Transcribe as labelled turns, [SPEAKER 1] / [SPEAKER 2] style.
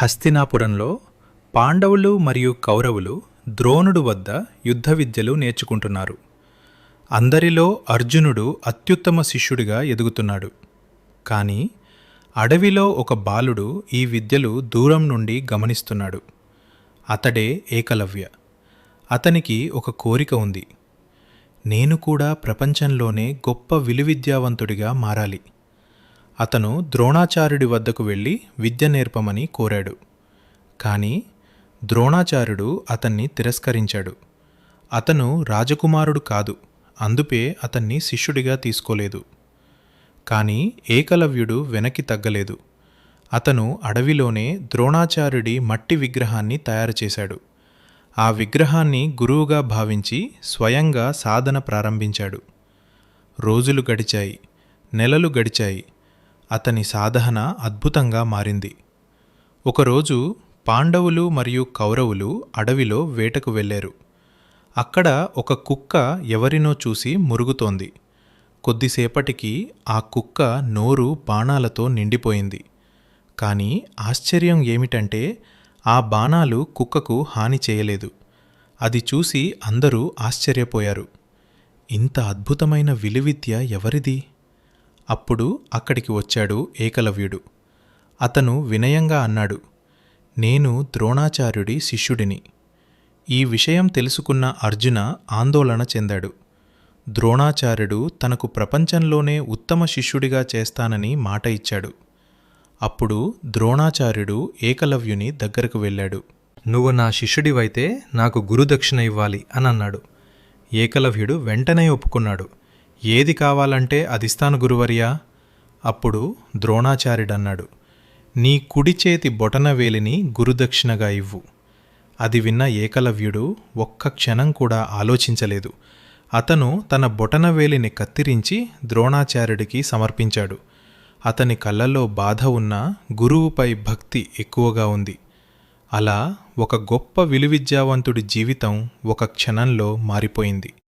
[SPEAKER 1] హస్తినాపురంలో పాండవులు మరియు కౌరవులు ద్రోణుడు వద్ద యుద్ధ విద్యలు నేర్చుకుంటున్నారు. అందరిలో అర్జునుడు అత్యుత్తమ శిష్యుడిగా ఎదుగుతున్నాడు. కానీ అడవిలో ఒక బాలుడు ఈ విద్యలు దూరం నుండి గమనిస్తున్నాడు. అతడే ఏకలవ్య. అతనికి ఒక కోరిక ఉంది. నేను కూడా ప్రపంచంలోనే గొప్ప విలువిద్యావంతుడిగా మారాలి. అతను ద్రోణాచార్యుడి వద్దకు వెళ్ళి విద్య నేర్పమని కోరాడు. కానీ ద్రోణాచార్యుడు అతన్ని తిరస్కరించాడు. అతను రాజకుమారుడు కాదు, అందుపే అతన్ని శిష్యుడిగా తీసుకోలేదు. కానీ ఏకలవ్యుడు వెనక్కి తగ్గలేదు. అతను అడవిలోనే ద్రోణాచార్యుడి మట్టి విగ్రహాన్ని తయారు చేశాడు. ఆ విగ్రహాన్ని గురువుగా భావించి స్వయంగా సాధన ప్రారంభించాడు. రోజులు గడిచాయి, నెలలు గడిచాయి. అతని సాధన అద్భుతంగా మారింది. ఒకరోజు పాండవులు మరియు కౌరవులు అడవిలో వేటకు వెళ్ళారు. అక్కడ ఒక కుక్క ఎవరినో చూసి మురుగుతోంది. కొద్దిసేపటికి ఆ కుక్క నోరు బాణాలతో నిండిపోయింది. కానీ ఆశ్చర్యం ఏమిటంటే ఆ బాణాలు కుక్కకు హాని చేయలేదు. అది చూసి అందరూ ఆశ్చర్యపోయారు. ఇంత అద్భుతమైన విలువిద్య ఎవరిది? అప్పుడు అక్కడికి వచ్చాడు ఏకలవ్యుడు. అతను వినయంగా అన్నాడు, నేను ద్రోణాచార్యుడి శిష్యుడిని. ఈ విషయం తెలుసుకున్న అర్జున ఆందోళన చెందాడు. ద్రోణాచార్యుడు తనకు ప్రపంచంలోనే ఉత్తమ శిష్యుడిగా చేస్తానని మాట ఇచ్చాడు. అప్పుడు ద్రోణాచార్యుడు ఏకలవ్యుని దగ్గరకు వెళ్ళాడు.
[SPEAKER 2] నువ్వు నా శిష్యుడివైతే నాకు గురుదక్షిణ ఇవ్వాలి అని అన్నాడు. ఏకలవ్యుడు వెంటనే ఒప్పుకున్నాడు. ఏది కావాలంటే అదిస్తాను గురువర్యా. అప్పుడు ద్రోణాచార్యుడన్నాడు, నీ కుడి చేతి బొటనవేలిని గురుదక్షిణగా ఇవ్వు. అది విన్న ఏకలవ్యుడు ఒక్క క్షణం కూడా ఆలోచించలేదు. అతను తన బొటనవేలిని కత్తిరించి ద్రోణాచార్యుడికి సమర్పించాడు. అతని కళ్ళల్లో బాధ ఉన్నా గురువుపై భక్తి ఎక్కువగా ఉంది. అలా ఒక గొప్ప విలువిద్యావంతుడి జీవితం ఒక క్షణంలో మారిపోయింది.